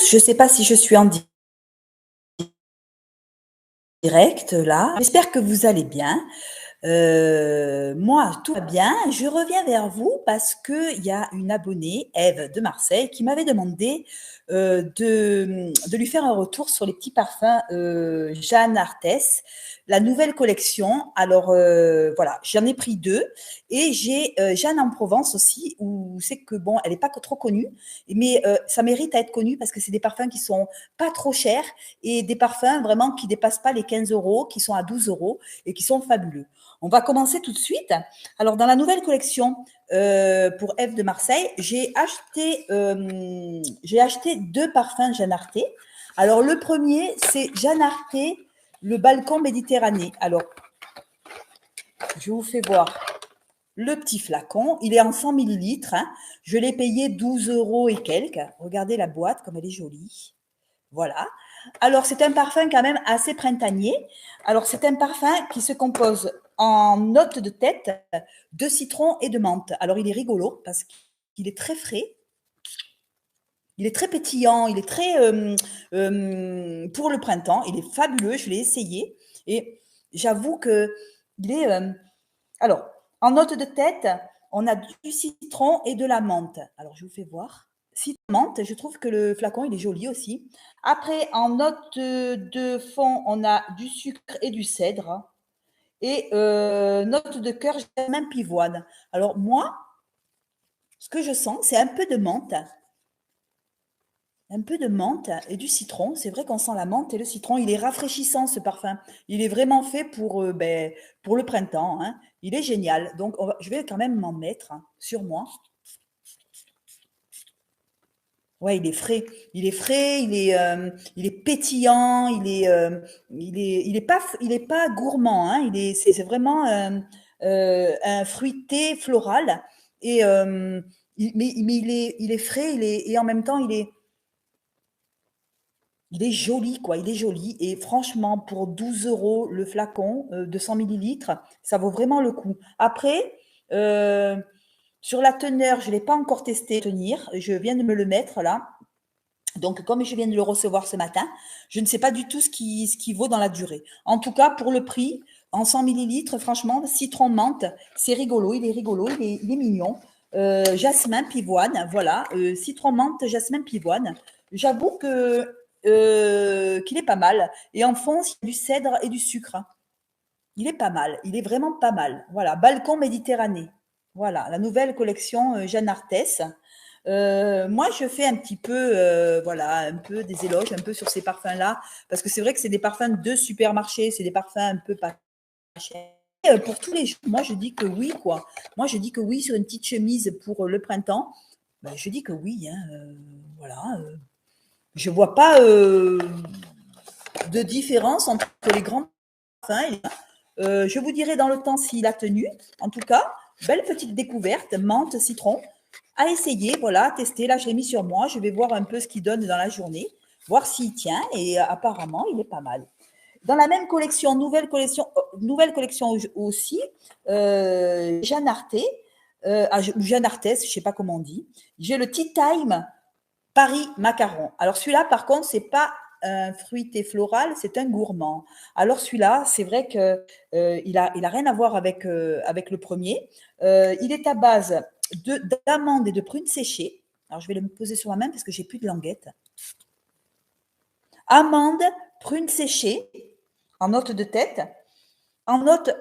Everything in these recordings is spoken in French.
tous, je ne sais pas si je suis en direct là. J'espère que vous allez bien. Moi, tout va bien. Je reviens vers vous parce qu'il y a une abonnée, Ève de Marseille, qui m'avait demandé de lui faire un retour sur les petits parfums Jeanne Arthès, la nouvelle collection. Alors voilà, j'en ai pris 2 et j'ai Jeanne en Provence aussi, où c'est que bon, elle n'est pas trop connue, mais ça mérite à être connu parce que c'est des parfums qui sont pas trop chers et des parfums vraiment qui dépassent pas les 15 €, qui sont à 12 € et qui sont fabuleux. On va commencer tout de suite. Alors, dans la nouvelle collection pour Ève de Marseille, j'ai acheté 2 parfums Jeanne Arthès. Alors, le premier, c'est Jeanne Arthès, le balcon Méditerranée. Alors, je vous fais voir le petit flacon. Il est en 100 millilitres. Hein. Je l'ai payé 12 € et quelques. Regardez la boîte, comme elle est jolie. Voilà. Alors, c'est un parfum quand même assez printanier. Alors, c'est un parfum qui se compose en notes de tête de citron et de menthe. Alors, il est rigolo parce qu'il est très frais. Il est très pétillant. Il est très pour le printemps. Il est fabuleux. Je l'ai essayé. Et j'avoue que il est. Alors, en note de tête, on a du citron et de la menthe. Alors, je vous fais voir. Citron menthe, je trouve que le flacon, il est joli aussi. Après, en note de fond, on a du sucre et du cèdre. Et note de cœur, jasmin pivoine. Alors, moi, ce que je sens, c'est un peu de menthe. Un peu de menthe et du citron. C'est vrai qu'on sent la menthe et le citron. Il est rafraîchissant, ce parfum. Il est vraiment fait pour le printemps. Hein. Il est génial. Donc, je vais quand même m'en mettre sur moi. Ouais, il est frais. Il est frais, il est pétillant, il est pas gourmand. Hein. C'est vraiment un fruité floral. Et, mais il est frais, et en même temps, il est joli, quoi. Il est joli. Et franchement, pour 12 € le flacon de 100 millilitres, ça vaut vraiment le coup. Après, euh, sur la teneur, je ne l'ai pas encore testé tenir. Je viens de me le mettre là. Donc, comme je viens de le recevoir ce matin, je ne sais pas du tout ce qui vaut dans la durée. En tout cas, pour le prix, en 100 millilitres, franchement, citron menthe, c'est rigolo. Il est rigolo, il est mignon. Jasmin pivoine, voilà. Citron menthe, jasmin pivoine. J'avoue qu'il est pas mal. Et en fond, il y a du cèdre et du sucre. Il est pas mal. Il est vraiment pas mal. Voilà. Balcon Méditerranée. Voilà. La nouvelle collection Jeanne Arthès. Moi, je fais un petit peu, voilà, un peu des éloges, un peu sur ces parfums-là, parce que c'est vrai que c'est des parfums de supermarché, c'est des parfums un peu pas chers. Pour tous les jours, moi, je dis que oui, quoi. Moi, je dis que oui sur une petite chemise pour le printemps. Ben, je dis que oui, hein, voilà. Je vois pas de différence entre les grands parfums. Je vous dirai dans le temps s'il a tenu. En tout cas, belle petite découverte, menthe, citron, à essayer, voilà, tester. Là, je l'ai mis sur moi. Je vais voir un peu ce qu'il donne dans la journée, voir s'il tient. Et apparemment, il est pas mal. Dans la même collection, nouvelle collection aussi, Jeanne Arthès, ou Jeanne Arthès, je ne sais pas comment on dit. J'ai le Tea Time Paris Macaron. Alors celui-là, par contre, c'est pas un fruité floral, c'est un gourmand. Alors celui-là, c'est vrai que il a rien à voir avec le premier. Il est à base d'amandes et de prunes séchées. Alors je vais le poser sur ma main parce que j'ai plus de languette. Amandes, prunes séchées en note de tête. En note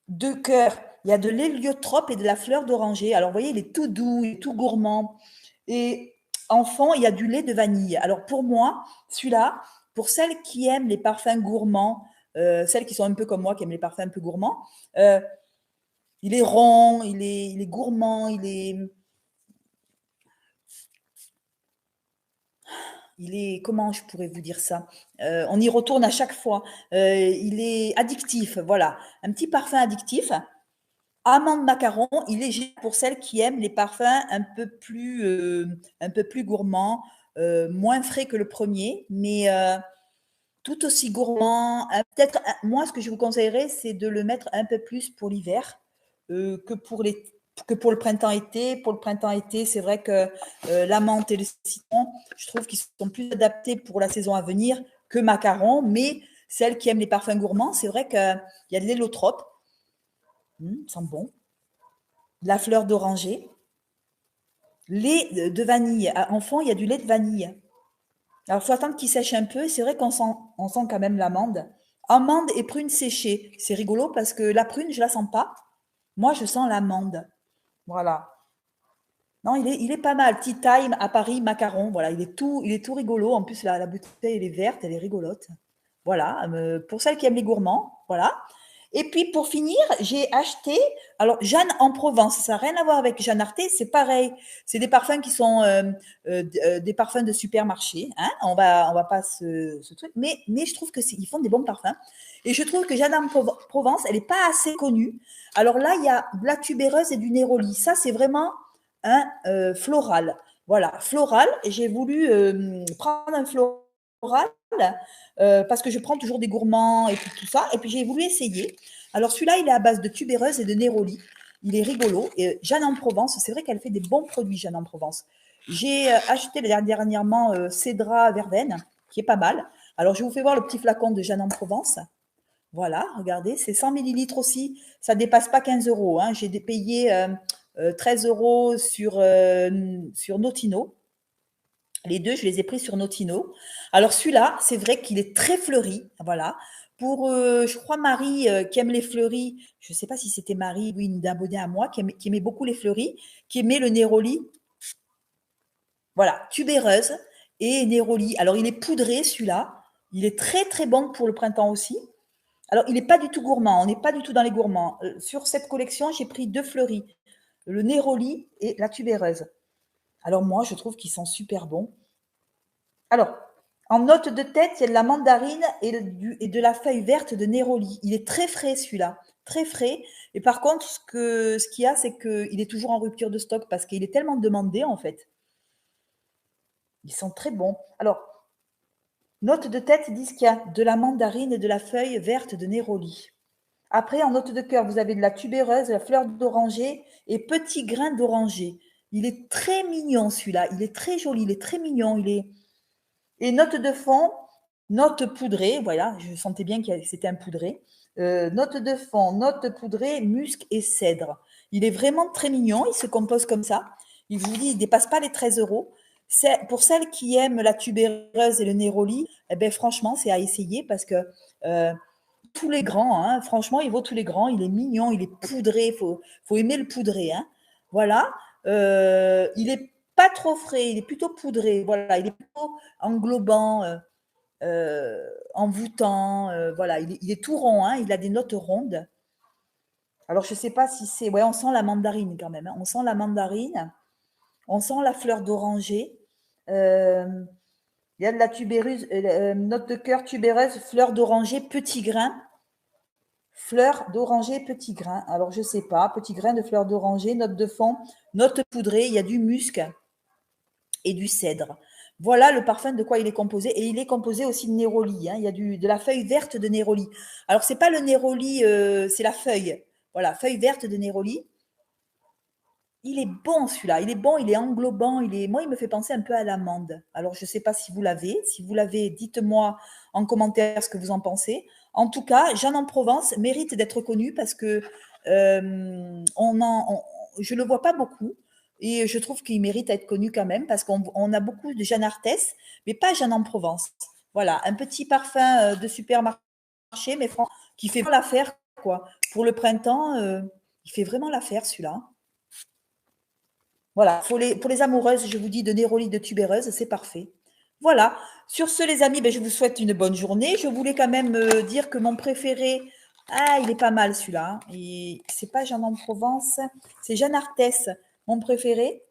de cœur, il y a de l'héliotrope et de la fleur d'oranger. Alors vous voyez, il est tout doux, il est tout gourmand. Et en fond, il y a du lait de vanille. Alors pour moi, celui-là, pour celles qui aiment les parfums gourmands, celles qui sont un peu comme moi, qui aiment les parfums un peu gourmands, il est rond, il est gourmand, comment je pourrais vous dire ça? On y retourne à chaque fois. Il est addictif, voilà. Un petit parfum addictif. Amande macaron, il est génial pour celles qui aiment les parfums un peu plus gourmands, moins frais que le premier, mais tout aussi gourmand. Moi, ce que je vous conseillerais, c'est de le mettre un peu plus pour l'hiver que pour l'été. que pour le printemps-été. Pour le printemps-été, c'est vrai que la menthe et le citron, je trouve qu'ils sont plus adaptés pour la saison à venir que macaron. Mais celles qui aiment les parfums gourmands, c'est vrai qu'il y a de l'hélotrope. Sent bon. La fleur d'oranger. Lait de vanille. En fond, il y a du lait de vanille. Alors, il faut attendre qu'il sèche un peu. C'est vrai qu'on sent quand même l'amande. Amande et prune séchée. C'est rigolo parce que la prune, je ne la sens pas. Moi, je sens l'amande. Voilà. Non, il est pas mal. Tea Time à Paris, macaron. Voilà, il est tout rigolo. En plus, la bouteille, elle est verte, elle est rigolote. Voilà, pour celles qui aiment les gourmands. Voilà. Et puis, pour finir, j'ai acheté, alors, Jeanne en Provence. Ça n'a rien à voir avec Jeanne Arthez, c'est pareil. C'est des parfums qui sont des parfums de supermarché. Hein. On va pas ce truc, mais je trouve qu'ils font des bons parfums. Et je trouve que Jeanne en Provence, elle n'est pas assez connue. Alors là, il y a de la tubéreuse et du néroli. Ça, c'est vraiment un floral. Voilà, floral. Et j'ai voulu prendre un floral parce que je prends toujours des gourmands et puis tout ça. Et puis j'ai voulu essayer. Alors celui-là, il est à base de tubéreuse et de néroli. Il est rigolo. Et Jeanne en Provence, c'est vrai qu'elle fait des bons produits, Jeanne en Provence. J'ai acheté dernièrement Cédra Verveine, qui est pas mal. Alors je vous fais voir le petit flacon de Jeanne en Provence. Voilà, regardez, c'est 100 millilitres aussi. Ça ne dépasse pas 15 euros. Hein. J'ai payé 13 euros sur Notino. Les deux, je les ai pris sur Notino. Alors celui-là, c'est vrai qu'il est très fleuri. Voilà. Pour, je crois, Marie qui aime les fleuris, je ne sais pas si c'était Marie ou une abonnée à moi, qui aimait beaucoup les fleuris, qui aimait le Néroli. Voilà, tubéreuse et Néroli. Alors il est poudré celui-là. Il est très très bon pour le printemps aussi. Alors, il n'est pas du tout gourmand, on n'est pas du tout dans les gourmands. Sur cette collection, j'ai pris 2 fleuris, le Néroli et la tubéreuse. Alors moi, je trouve qu'ils sont super bons. Alors, en note de tête, il y a de la mandarine et de la feuille verte de Néroli. Il est très frais celui-là, très frais. Et par contre, ce qu'il y a, c'est qu'il est toujours en rupture de stock parce qu'il est tellement demandé en fait. Ils sont très bons. Alors, note de tête, ils disent qu'il y a de la mandarine et de la feuille verte de Néroli. Après, en note de cœur, vous avez de la tubéreuse, de la fleur d'oranger et petit grain d'oranger. Il est très mignon celui-là. Il est très joli, il est très mignon. Et note de fond, note poudrée. Voilà, je sentais bien que c'était un poudré. Note de fond, note poudrée, musc et cèdre. Il est vraiment très mignon. Il se compose comme ça. Il vous dit, il ne dépasse pas les 13 euros. Pour celles qui aiment la tubéreuse et le néroli, eh ben, franchement, c'est à essayer parce que tous les grands, hein. Franchement, il vaut tous les grands. Il est mignon, il est poudré. Faut aimer le poudré. Hein. Voilà. Il est pas trop frais, il est plutôt poudré. Voilà, il est plutôt englobant, envoûtant. Voilà, il est tout rond. Hein. Il a des notes rondes. Alors, je ne sais pas si c'est. Ouais, on sent la mandarine quand même. Hein. On sent la mandarine. On sent la fleur d'oranger. Il y a de la tubéreuse, note de cœur tubéreuse, fleur d'oranger, petit grain. Fleur d'oranger, petit grain. Alors, je ne sais pas. Petit grain de fleur d'oranger, note de fond, note poudrée. Il y a du musc et du cèdre. Voilà le parfum de quoi il est composé. Et il est composé aussi de néroli. Hein. Il y a de la feuille verte de néroli. Alors, ce n'est pas le néroli, c'est la feuille. Voilà, feuille verte de néroli. Il est bon celui-là, il est bon, il est englobant, moi il me fait penser un peu à l'amande. Alors je ne sais pas si vous l'avez, dites-moi en commentaire ce que vous en pensez. En tout cas, Jeanne en Provence mérite d'être connue parce que je ne le vois pas beaucoup et je trouve qu'il mérite d'être connu quand même parce qu'on a beaucoup de Jeanne Arthez, mais pas Jeanne en Provence. Voilà, un petit parfum de supermarché, mais qui fait vraiment l'affaire quoi. Pour le printemps, il fait vraiment l'affaire celui-là. Voilà, pour les amoureuses, je vous dis de néroli de tubéreuse, c'est parfait. Voilà. Sur ce, les amis, ben, je vous souhaite une bonne journée. Je voulais quand même dire que mon préféré, il est pas mal celui-là. C'est pas Jeanne en Provence, c'est Jeanne Arthez, mon préféré.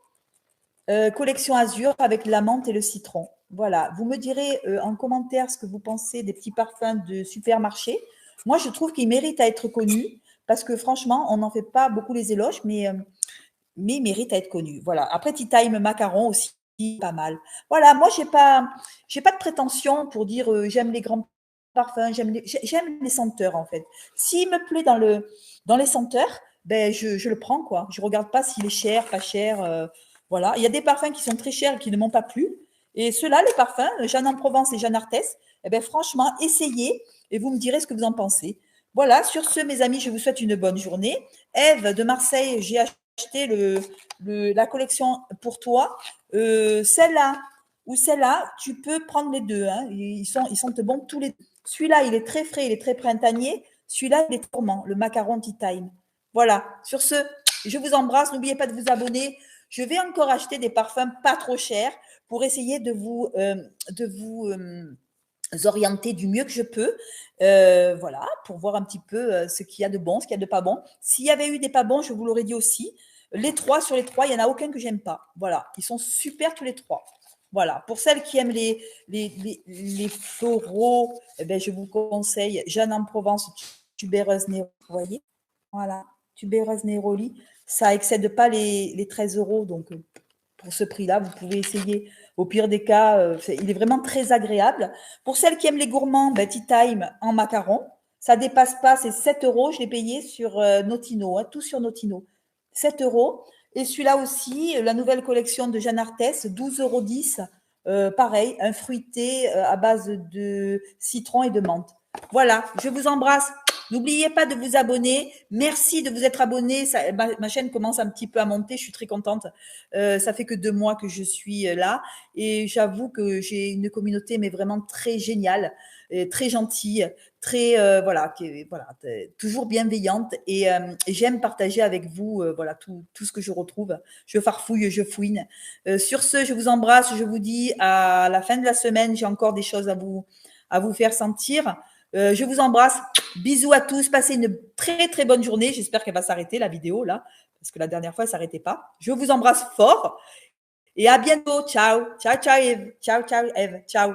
Collection Azur avec la menthe et le citron. Voilà. Vous me direz en commentaire ce que vous pensez des petits parfums de supermarché. Moi, je trouve qu'ils méritent à être connus parce que franchement, on n'en fait pas beaucoup les éloges, mais mérite à être connu. Voilà. Après, Tea Time Macaron aussi, pas mal. Voilà, moi, j'ai pas de prétention pour dire j'aime les grands parfums, j'aime les senteurs, en fait. S'il me plaît dans les senteurs, ben je le prends, quoi. Je regarde pas s'il est cher, pas cher. Voilà. Il y a des parfums qui sont très chers et qui ne m'ont pas plu. Et ceux-là, les parfums, Jeanne en Provence et Jeanne Arthès, eh ben, franchement, essayez et vous me direz ce que vous en pensez. Voilà, sur ce, mes amis, je vous souhaite une bonne journée. Ève de Marseille, j'ai acheté la collection pour toi. Celle-là ou celle-là, tu peux prendre les deux. Hein. Ils sentent bons tous les deux. Celui-là, il est très frais, il est très printanier. Celui-là, il est gourmand, le macaron Tea Time. Voilà, sur ce, je vous embrasse. N'oubliez pas de vous abonner. Je vais encore acheter des parfums pas trop chers pour essayer de vous orienter du mieux que je peux. Voilà, pour voir un petit peu ce qu'il y a de bon, ce qu'il y a de pas bon. S'il y avait eu des pas bons, je vous l'aurais dit aussi. Sur les trois, il n'y en a aucun que j'aime pas. Voilà, ils sont super tous les trois. Voilà, pour celles qui aiment les floraux, eh ben, je vous conseille Jeanne en Provence, tubéreuse Néroli. Vous voyez, voilà, tubéreuse Néroli. Ça excède pas les 13 euros, donc pour ce prix-là, vous pouvez essayer. Au pire des cas, il est vraiment très agréable. Pour celles qui aiment les gourmands, ben, Tea Time en macaron, ça dépasse pas, c'est 7 euros. Je l'ai payé sur Notino, hein, tout sur Notino. 7 euros. Et celui-là aussi, la nouvelle collection de Jeanne Arthès, 12,10 €. Pareil, un fruité à base de citron et de menthe. Voilà, je vous embrasse. N'oubliez pas de vous abonner. Merci de vous être abonné. Ma chaîne commence un petit peu à monter. Je suis très contente. Ça fait que 2 mois que je suis là. Et j'avoue que j'ai une communauté, mais vraiment très géniale, très gentille, très, toujours bienveillante. Et j'aime partager avec vous tout ce que je retrouve. Je farfouille, je fouine. Sur ce, je vous embrasse. Je vous dis à la fin de la semaine, j'ai encore des choses à vous faire sentir. Je vous embrasse. Bisous à tous. Passez une très, très bonne journée. J'espère qu'elle va s'arrêter, la vidéo, là, parce que la dernière fois, elle ne s'arrêtait pas. Je vous embrasse fort et à bientôt. Ciao. Ciao, ciao, Eve. Ciao, ciao, Eve. Ciao.